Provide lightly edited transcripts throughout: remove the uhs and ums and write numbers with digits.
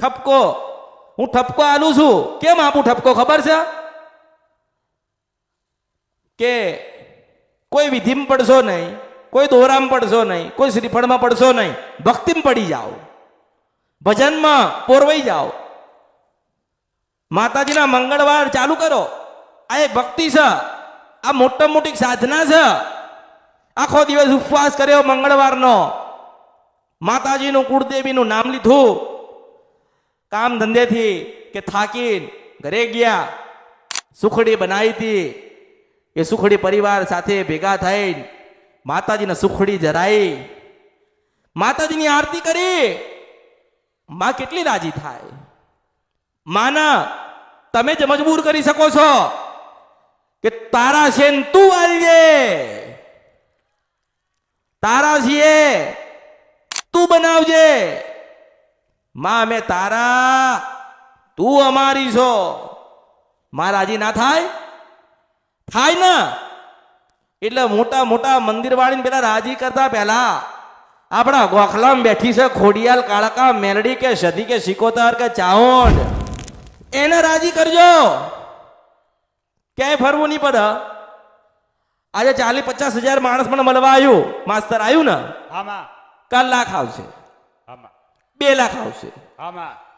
ઠપકો, હું ઠપકો આલું છું. કેમ આપું ઠપકો ખબર છે? કે કોઈ વિધિમાં પડશો નહીં, કોઈ દોરામાં પડશો નહીં, કોઈ શ્રીફળમાં પડશો નહીં, ભક્તિમાં પડી જાઓ, ભજનમાં પોરવાઈ જાઓ, માતાજીના મંગળવાર ચાલુ કરો. આ એક ભક્તિ છે, આ મોટા મોટી સાધના છે. આખો દિવસ ઉપવાસ કર્યો મંગળવારનો, માતાજીનું કુળદેવીનું નામ લીધું, કામ ધંધેથી કે થાકીને ઘરે ગયા, સુખડી બનાવી હતી, એ સુખડી પરિવાર સાથે ભેગા થઈને માતાજીને સુખડી જરાઈ, માતાજીની આરતી કરી. માં કેટલી રાજી થાય. માના તમે જ મજબૂર કરી શકો છો કે તારા છે ને તું આલજે, તારા છીએ તું બનાવજે. માં અમે તારા, તું અમારી છો. માં રાજી ના થાય? થાય ને. એટલે મોટા મોટા મંદિર વાળીને પેલા રાજી કરતા પહેલા આપણા ગોખલામાં બેઠી છે ખોડિયાલ, કાળકા, મેલડી કે સધી કે સિકોતર કે ચાઉંડ, એને રાજી કરજો. ક્યાંય ફરવું નહીં પડે. આજે 40-50 હજાર માણસ મને મળવા આવ્યું, માસ્તર આવ્યું ને, કાલ લાખ આવશે, 2 લાખ આવશે,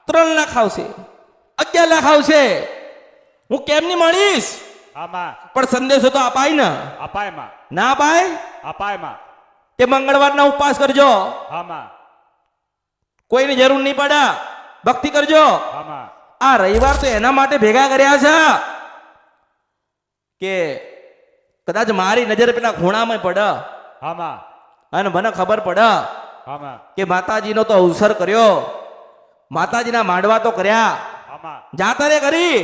3 લાખ આવશે, 11 લાખ આવશે. હું કેમ નહીં મળીશ? પણ સંદેશો તો અપાય ને. ના અપાય? તે મંગળવારના ઉપવાસ કરજો, કોઈની જરૂર નહીં પડે, ભક્તિ કરજો. આ રવિવાર તો એના માટે ભેગા કર્યા છે કે કદાચ મારી નજર પેલા ખૂણામાં પડે અને મને ખબર પડે કે માતાજીનો તો અવસર કર્યો, માતાજીના માંડવા તો કર્યા, જાતરે કરી,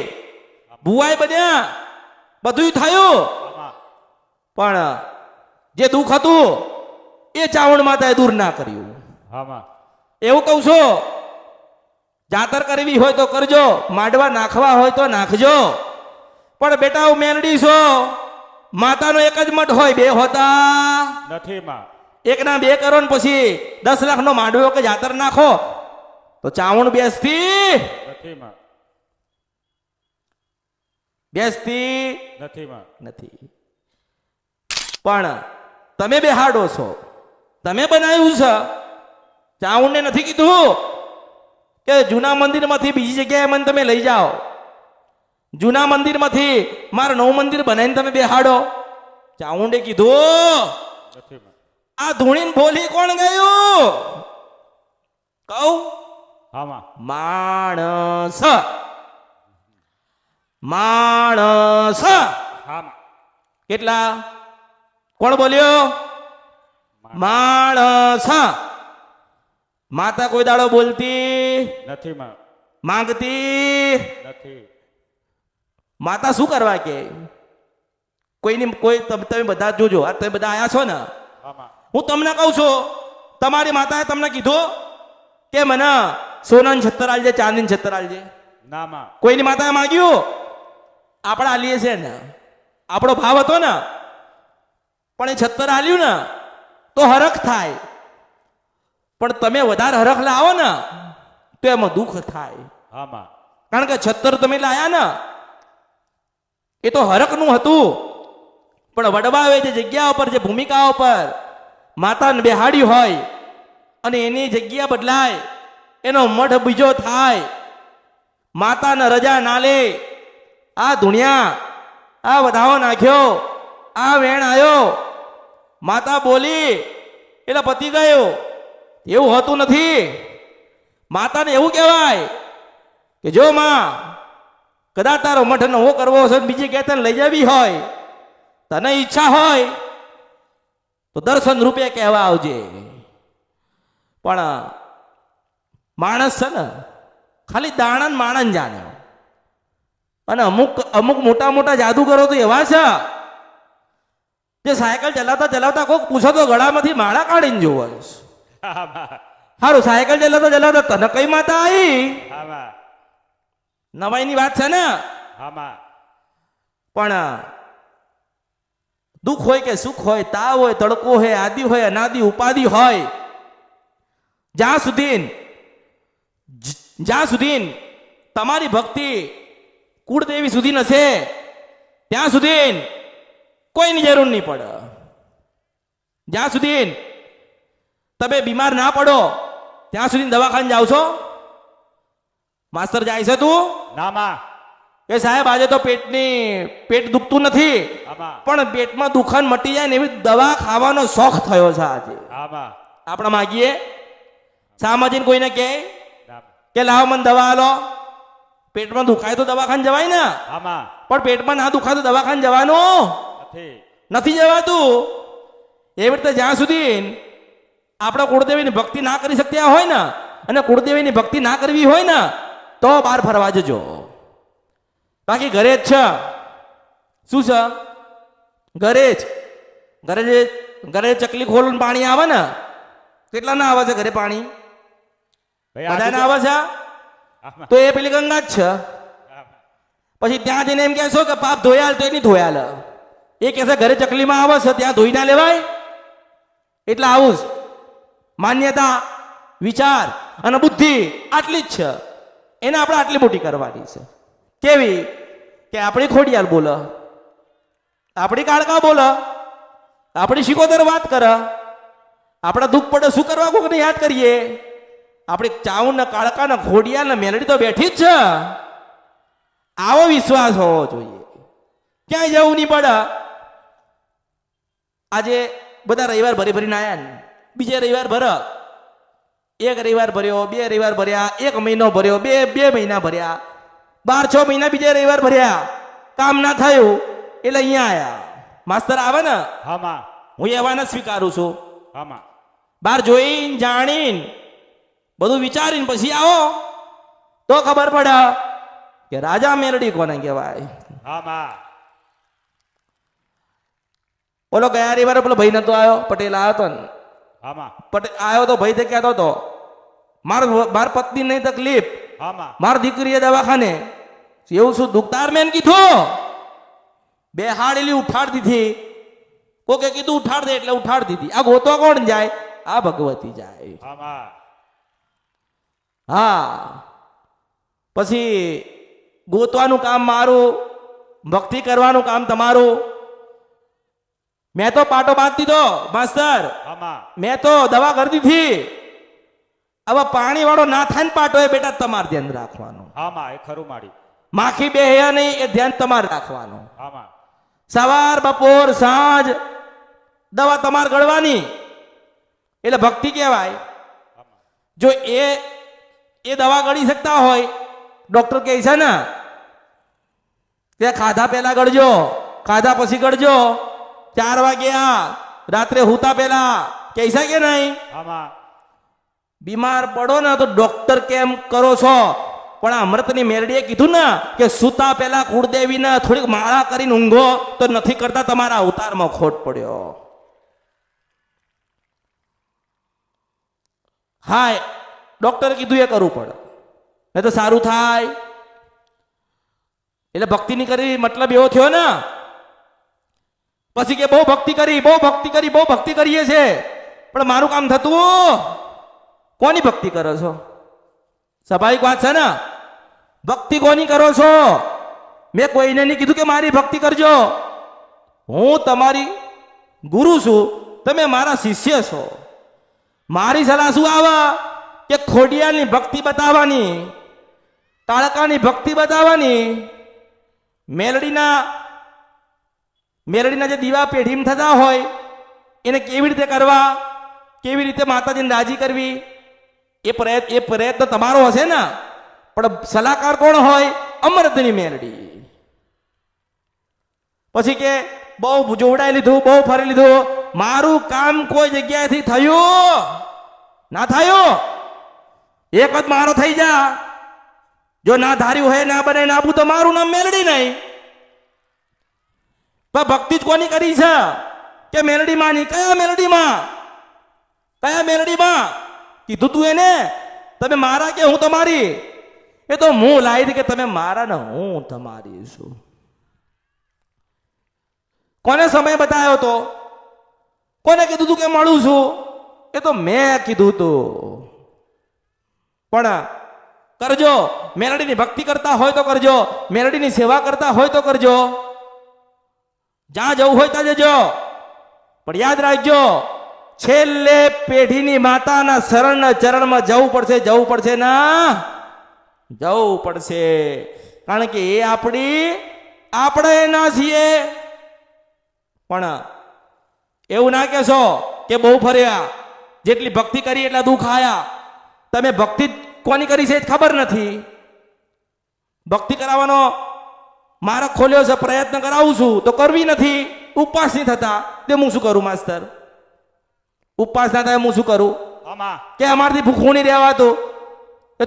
ભુવાય બન્યા, બધું થયું, પણ જે દુઃખ હતું એ ચાવણ માતાએ દૂર ના કર્યું. એવું કહું છું, જાતર કરવી હોય તો કરજો, માંડવા નાખવા હોય તો નાખજો, પણ બેટા મેલડી છો, માતાનો એક જ મઠ હોય, 2 હોતા નથી. એકના 2 કરો ને પછી 10 લાખનો માંડવો કે જાતર નાખો તો ચાવણ બેસતી નથી. પણ તમે બેહાડો છો, તમે બનાવ્યું છે. ચાવણને નથી કીધું કે જૂના મંદિરમાંથી બીજી જગ્યાએ મને તમે લઈ જાઓ, જૂના મંદિરમાંથી મારું નવું મંદિર બનાવીને તમે બેહાડો. ચાઉંડે કીધું આ ધૂણીને બોલી કોણ ગયું? કહું, માણસ. માણસ કેટલા? કોણ બોલ્યો? માણસ. માતા કોઈ દાડો બોલતી નથી, માંગતી નથી. માતા શું કરવા કે? કોઈની કોઈ તમે બધા જોજો, આ તમે બધા આયા છો ને, હું તમને કહું છું, તમારી માતાએ તમને કીધું કે મને સોનાની છત્તર આલજે, ચાંદીની છત્તર આલજે? કોઈની માતાએ માંગ્યું? આપણે આલીએ છે ને, આપણો ભાવ હતો ને, પણ એ છત્તર આલ્યું ને તો હરખ થાય, પણ તમે વધારે હરખ લાવો ને તો એમાં દુઃખ થાય. કારણ કે છત્તર તમે લાયા ને એ તો હરખનું હતું, પણ વડવાએ જે જગ્યા ઉપર, જે ભૂમિકા ઉપર માતાને બેહાડી હોય અને એની જગ્યા બદલાય, એનો મઠ બીજો થાય, માતાને રજા ના લે, આ ધુણિયા, આ વધાવો નાખ્યો, આ વેણ આવ્યો, માતા બોલી એટલે પતી ગયો, એવું હોતું નથી. માતાને એવું કહેવાય કે જો માં કદાચ તારો મઠ નવો કરવો છે, બીજી ક્યાંય તને લઈ જવી હોય, તને ઈચ્છા હોય તો દર્શન રૂપે કહેવા આવજે. પણ માણસ છે ને ખાલી દાણા માણસ જાણે, અને અમુક મોટા મોટા જાદુગરો તો એવા છે જે સાયકલ ચલાવતા ચલાવતા કોઈક પૂછો તો ગળામાંથી માળા કાઢીને જોવો. સારું, સાયકલ ચલાવતા ચલાવતા તને કઈ માતા આવી? નવાઈની વાત છે ને. પણ દુઃખ હોય કે સુખ હોય, તાવ હોય, તડકો હોય, આદિ હોય, અનાદિ ઉપાધિ હોય, જ્યાં સુધી જ્યાં સુધી તમારી ભક્તિ કુળદેવી સુધી નશે ત્યાં સુધી કોઈની જરૂર નહીં પડે. જ્યાં સુધી તમે બીમાર ના પડો ત્યાં સુધી દવાખાને જાવ છો? માસ્તર જાય છે તું? ના માં. એ સાહેબ આજે તો પેટ દુખતું નથી આમાં. પણ પેટમાં દુખાન મટી જાય ને એવી દવા ખાવાનો શોખ થયો છે આજે. આમાં. આપણે માગીએ સામાજિક કોઈને કહે ના. કે લાવો મને દવા આલો. પેટમાં દુખાય તો દવાખાને જવાય ને. આમાં. પણ પેટમાં ના દુખાય તો દવાખાને જવાનું નથી જવાતું. એવી રીતે જ્યાં સુધી આપણે કુળદેવીની ભક્તિ ના કરી શકતા હોય ને અને કુળદેવીની ભક્તિ ના કરવી હોય ને તો બહાર ફરવા જજો. બાકી ઘરે જ છે. શું છે? ઘરે ચકલી ખોલું પાણી આવે ને. કેટલા ના આવે છે ઘરે પાણી? બધા ના આવે છે. તો એ પેલી ગંગા જ છે. પછી ત્યાં જઈને એમ કહેશો કે પાપ ધોયાલ તો એ નહીં ધોયાલ. એ કહેશે ઘરે ચકલીમાં આવે છે ત્યાં ધોઈ ના લેવાય. એટલે આવું જ માન્યતા, વિચાર અને બુદ્ધિ આટલી જ છે. એને આપણે આટલી મોટી કરવાની છે. કેવી? કે આપણી ખોડિયાલ બોલે, આપણી કાળકા બોલે, આપણી શિકોતર વાત કરે, આપણા દુઃખ પડે શું કરવા કોકને યાદ કરીએ. આપણી ચાઉન ને કાળકા ને ખોડિયાલ ને મેલડી તો બેઠી જ છે. આવો વિશ્વાસ હોવો જોઈએ. ક્યાંય જવું નહીં પડે. આજે બધા રવિવાર ભરી ભરીને આયા ને બીજે રવિવાર ભર. એક રવિવાર ભર્યો, 2 રવિવાર ભર્યા, 1 મહિનો ભર્યો, 2 મહિના ભર્યા, 12-6 મહિના બીજે રવિવાર ભર્યા. કામ ના થયું એટલે અહીંયા આયા. માસ્તર આવે ને હું એવાને સ્વીકારું છું. બહાર જોઈને જાણીને બધું વિચારીને પછી આવો તો ખબર પડે કે રાજા મેલડી કોને કહેવાય. બોલો ગયા રવિવારે પેલો ભાઈ નતો આવ્યો, પટેલ આવ્યો હતો ને. પટેલ આવ્યો તો ભાઈ કહેતો હતો માર પત્ની નહીં તકલીફ, માર દીકરીએ દવાખાને. એવું શું દુખતાર મેં કીધું? બેહાડેલી ઉઠાડ દીધી. કોકે કીધું ઉઠાડ દે એટલે ઉઠાડ દીધી. આ ગોતો કોણ જાય? આ ભગવતી જાય. હા, પછી ગોતવાનું કામ મારું, ભક્તિ કરવાનું કામ તમારું. મેં તો પાટો બાંધી દીધો માસ્તર. મેં તો દવા કરી દીધી. હવે પાણી વાળો ના થાય ને પાટો એ બેટા તમારે ધ્યાન રાખવાનું. માખી બે નહીં એ ધ્યાન તમારે રાખવાનું. સવાર બપોર સાંજ દવા તમારે ગળવાની. એટલે ભક્તિ કહેવાય. જો એ દવા ગળી શકતા હોય, ડોક્ટર કહે છે ને કે ખાધા પહેલા ગળજો, ખાધા પછી ગળજો, 4 વાગ્યા રાત્રે હુતા પહેલા કહે છે કે નહીં? બીમાર પડો ને તો ડોક્ટર કેમ કરો છો? પણ આ અમૃતની મેરડીએ કીધું ને કે સુતા પહેલા કુળદેવીને થોડીક માળા કરીને ઊંઘો તો નથી કરતા. તમારા અવતારમાં ખોટ પડ્યો. હા, ડોક્ટરે કીધું એ કરવું પડે નહીં તો સારું થાય. એટલે ભક્તિની કરી મતલબ એવો થયો ને. પછી કે બહુ ભક્તિ કરીએ છે પણ મારું કામ થતું. કોની ભક્તિ કરો છો? સ્વાભાવિક વાત છે ને. ભક્તિ કોની કરો છો? મેં કોઈને નહીં કીધું કે મારી ભક્તિ કરજો. હું તમારી ગુરુ છું, તમે મારા શિષ્ય છો. મારી સલાહ શું આવે કે ખોડિયાની ભક્તિ બતાવવાની, કાળકાની ભક્તિ બતાવવાની, મેલડીના જે દીવા પેઢીમાં થતા હોય એને કેવી રીતે કરવા, કેવી રીતે માતાજીને રાજી કરવી, એ પ્રયત્ન તમારો હશે ને. પણ સલાહકાર કોણ હોય? અમૃતની મેલડી. પછી કે બહુ જોવડાઈ લીધું, બહુ ફરી લીધું, મારું કામ કોઈ જગ્યાએથી થયું ના થયું? એક જ મારો થઈ જા. જો ના ધાર્યું હોય ના બને નાબું તો મારું નામ મેલડી નહીં. પણ ભક્તિ જ કોની કરી છે? કે મેલડી માની. કયા મેલડીમાં કીધું તું એને તમે મારા કે હું તમારી? એ તો હું લાવી હતી કે તમે મારા ને હું તમારી છું. કોને સમય બતાવ્યો તો? કોને કીધું તું કે મળું છું? એ તો મેં કીધું તું. પણ કરજો. મેલડીની ભક્તિ કરતા હોય તો કરજો, મેલડીની સેવા કરતા હોય તો કરજો, જ્યાં જવું હોય ત્યાં જજો. પણ યાદ રાખજો, છેલ્લે પેઢીની માતાના શરણ ચરણમાં જવું પડશે ના, જવું પડશે. કારણ કે એ આપણે ના છીએ. પણ એવું ના કહેશો કે બહુ ફર્યા, જેટલી ભક્તિ કરી એટલા દુઃખ આયા. તમે ભક્તિ કોની કરી છે ખબર નથી. ભક્તિ કરાવવાનો માર્ગ ખોલ્યો છે, પ્રયત્ન કરાવું છું તો કરવી નથી. ઉપવાસ નહીં થતા તે હું શું કરું માસ્તર? ઉપવાસ ના થાય હું શું કરું? કે અમારથી ભૂખું નહીં રહેવાતું.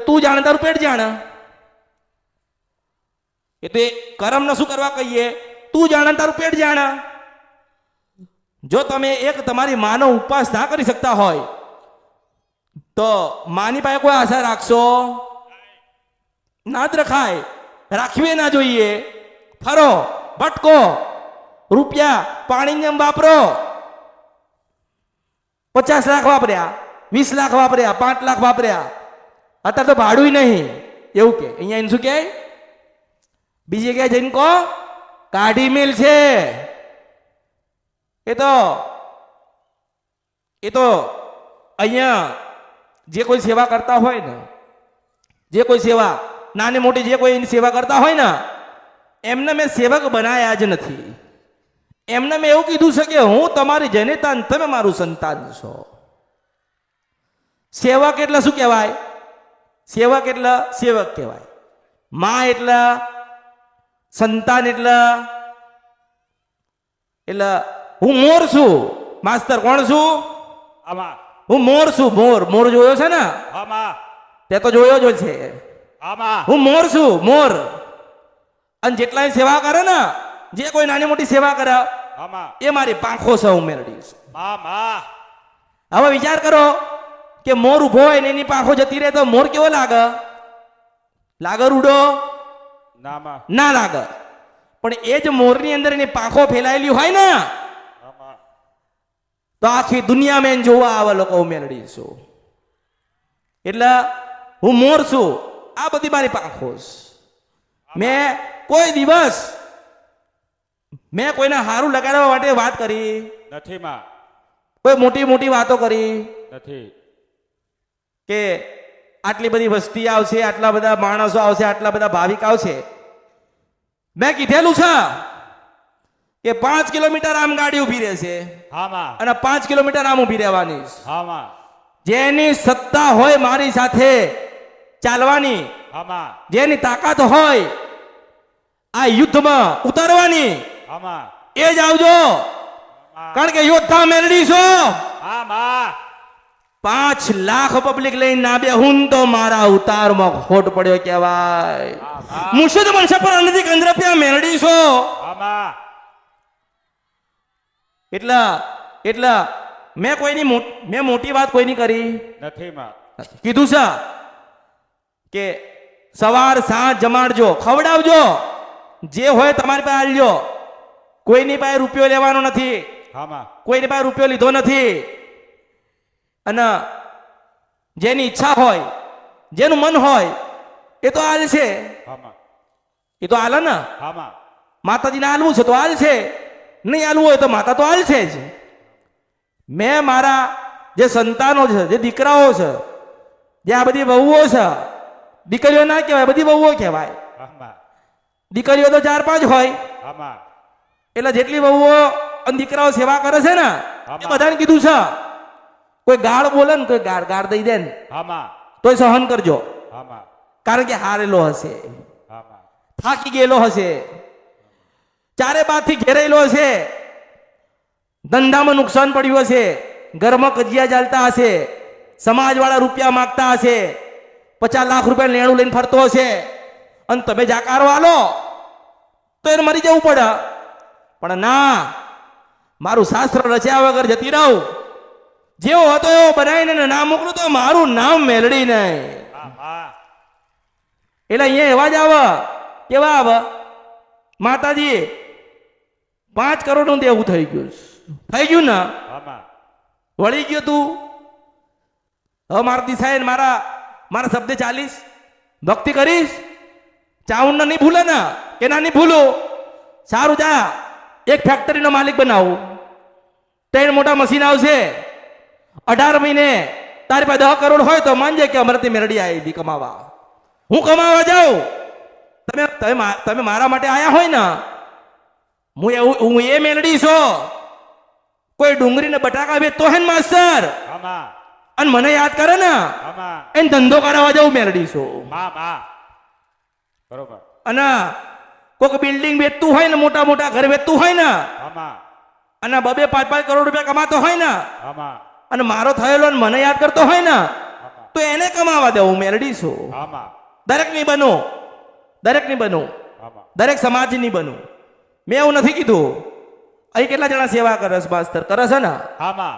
તું જાણે, તારું પેટ જાણે. એ તો કર્મ ને શું કરવા કહીએ? તું જાણે તારું પેટ જાણે. જો તમે એક તમારી માનો ઉપવાસ ના કરી શકતા હોય તો માની પાસે કોઈ આશા રાખશો? ના જ રખાય, રાખવી ના જોઈએ. ફરો, ભટકો, રૂપિયા પાણી જેમ વાપરો. 50 લાખ વાપર્યા, 20 લાખ વાપર્યા, 5 લાખ વાપર્યા, અત્યારે તો ભાડું નહીં. એવું કે અહીંયા એને શું કહે? બીજી જગ્યાએ જઈને કહો કાઢી મિલ છે. એ તો અહીંયા જે કોઈ સેવા કરતા હોય ને, જે કોઈ સેવા નાની મોટી જે કોઈ એની સેવા કરતા હોય ને, એમને મેં સેવક બનાયા જ નથી. એમને મેં એવું કીધું છે કે હું તમારી જનેતા, તમે મારું સંતાન છો. સેવક એટલે શું કહેવાય? સેવક એટલે સેવક કહેવાય. માં એટલે સંતાન એટલે હું મોર છું માસ્તર. કોણ છું? હું મોર છું. મોર જોયો છે ને? તે તો જોયો જ છે. હું મોર છું, મોર. અને જેટલા સેવા કરે ને, જે કોઈ નાની મોટી સેવા કરે, એ મારી પાંખો છે, હું મેળવી છું. હવે વિચાર કરો કે મોર ઉભો હોય ને એની પાંખો જતી રહે તો મોર કેવો લાગે? લાગે રૂડો? ના લાગે. પણ એ જ મોરની અંદર એની પાંખો ફેલાયેલી હોય ને તો આખી દુનિયામાં જોવા આવે લોકો મેળવી છું. એટલે હું મોર છું. આ બધી મારી પાંખો છે. મેં કોઈ દિવસ કોઈને હારું લગાડવા માટે વાત કરી નથી. કોઈ મોટી મોટી વાતો કરી નથી કે આટલી બધી વસ્તી આવશે, આટલા બધા માણસો આવશે, આટલા બધા ભાવિક આવશે. મેં કીધેલું છે કે 5 કિલોમીટર આમ ગાડી ઉભી રહેશે અને 5 કિલોમીટર આમ ઉભી રહેવાની. જેની સત્તા હોય મારી સાથે ચાલવાની, જેની તાકાત હોય આ યુદ્ધમાં ઉતરવાની, એ જ આવજો. કારણ કે યોદ્ધા મેળવી છો. 5 લાખ પબ્લિક લઈને ના બેહું તો મારા ઉતારમાં ખોટ પડ્યો કહેવાય. મુર્શિદ મનસા પર અનધિક અંદ્રપ્યા મેળવી છો. એટલે મેં મોટી વાત કોઈની કરી નથી. કીધું છે કે સવાર સાંજ જમાડજો, ખવડાવજો, જે હોય તમારી પાસે આલજો. કોઈની પાસે રૂપિયો લેવાનો નથી, કોઈની પાસે રૂપિયો લીધો નથી. અને જેની ઈચ્છા હોય, જેનું મન હોય એ તો હાલ છે. એ તો હાલ ને, માતાજીને હાલવું છે તો હાલ છે, નહીં હાલવું હોય તો માતા તો હાલ છે જ. મેં મારા જે સંતાનો છે, જે દીકરાઓ છે, જે આ બધી વહુઓ છે, દીકરીઓ ના કહેવાય, બધી વહુઓ કહેવાય. દીકરીઓ તો 4-5 હોય. એટલે જેટલી વહુઓ અને દીકરાઓ સેવા કરે છે ને એ બધાને કીધું છે. કોઈ ગાળ બોલે ને, કોઈ ગાળ દઈ દે ને તોય સહન કરજો. કારણ કે હારેલો હશે, થાકી ગયેલો હશે, ચારે બાજુથી ઘેરાયેલો હશે, ધંધામાં નુકસાન પડ્યું હશે, ઘરમાં કજિયા ચાલતા હશે, સમાજવાળા રૂપિયા માગતા હશે, 50 લાખ રૂપિયા લેણું લઈને ફરતો હશે, અને તમે જાકારો આલો તો એને મરી જવું પડે. પણ ના, મારું શાસ્ત્ર રચ્યા વગર જતી રહું. જેવો હતો એવો બનાવીને ના મોકલું તો મારું નામ મેલડી નહીં. એટલે અહીંયા એવા જ આવે. કેવા આવે? માતાજી 5 કરોડનું દેવું થઈ ગયું. થઈ ગયું ને? વળી ગયો તું. હવે મારા દિશાએ મારા શબ્દે ચાલીસ. ભક્તિ કરીશ ચાઉંડ નહીં ભૂલે ને કે ના નહીં ભૂલો સારું જા એક ફેક્ટરીનો માલિક બનાવું 3 મોટા મશીન આવશે 18 મહિને તારી પાસે 10 કરોડ હોય તો માનજે કે અમરતી મેરડી આવી કમાવા હું કમાવા જાઉં તમે તમે તમે મારા માટે આયા હોય ને હું એ મેલડી છો કોઈ ડુંગળી ને બટાકા વેચતો હે ને માસ્ટર અને મને યાદ કરે ને એને ધંધો કરાવવા જવું મેલડી છો બરોબર અને કોઈક બિલ્ડિંગ વેચતું હોય ને મોટા મોટા ઘર વેચતું હોય ને અને 2-5 કરોડ રૂપિયા કમાતો હોય ને અને મારો થયેલો ને મને યાદ કરતો હોય ને તો એને કમાવા દેવું મેલડી છો દરેક ની બનું દરેક સમાજની બનું મેં એવું નથી કીધું અહીં કેટલા જણા સેવા કરસ માસ્તર કરસ ને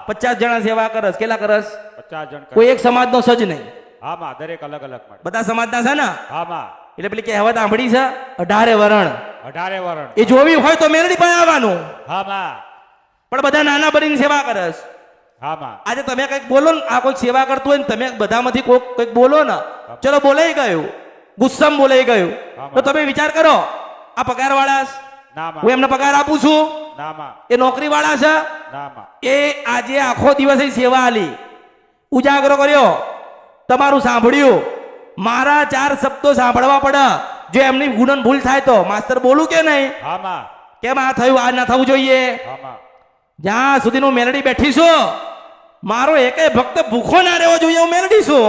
50 જણા સેવા કરસ કેટલા કરસ 50 જણ કોઈ એક સમાજનો સજ નહીં દરેક અલગ અલગ બધા સમાજના છે ને એટલે પેલી કહેવત સાંભળી છે 18 વરણ એ જોવી હોય તો મેલડી પાસે આવવાનું પણ બધા નાના બનીને સેવા કરસ આજે તમે કઈક બોલો ને આ કોઈ સેવા કરતું હોય ને તમે બધામાંથી કોઈક બોલો ને ચલો બોલાઈ ગયું ગુસ્સામાં બોલાઈ ગયું તો તમે વિચાર કરો આ પગાર વાળા હું એમને પગાર આપું છું એ નોકરી વાળા છે એ આજે આખો દિવસ સેવા આલી ઉજાગરો કર્યો તમારું સાંભળ્યું મારા 4 શબ્દો સાંભળવા પડે જો એમની ગુણન ભૂલ થાય તો માસ્તર બોલું કે નહીં કેમ આ થયું આ ના થવું જોઈએ જ્યાં સુધી હું મેલડી બેઠી છું મારો એકેય ભક્ત ભૂખો ના રહેવો જોઈએ હું મેલડી છું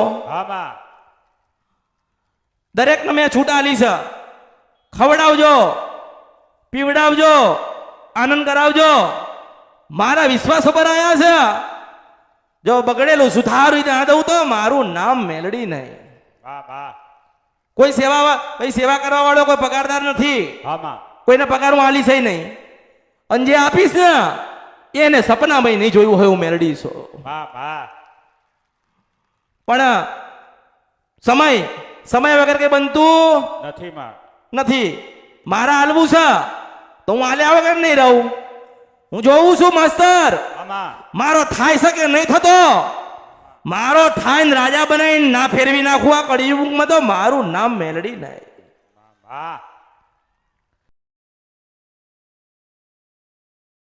દરેકને મેં છૂટ આલી છે ખવડાવજો પીવડાવજો આનંદ કરાવજો મારા વિશ્વાસ ઉપર આવ્યા છે જો બગડેલું સુધારી ના દઉં તો મારું નામ મેલડી નહીં કોઈ સેવા કરવા વાળો કોઈ પગારદાર નથી કોઈને પગાર હું આલી છે નહીં અને જે આપીશ ને એને સપનામાં નહીં જોયું હોય હું મેલડી છું પણ સમય વગર કઈ બનતું નથી મારા હાલવું છે તો હું હાલ્યા વગર નહીં રહું હું જોઉં છું માસ્તર મારો થાય છે કે નહીં થતો મારો થાય ને રાજા બનાવીને ના ફેરવી નાખું આ કળિયુગમાં તો મારું નામ મેલડી નહીં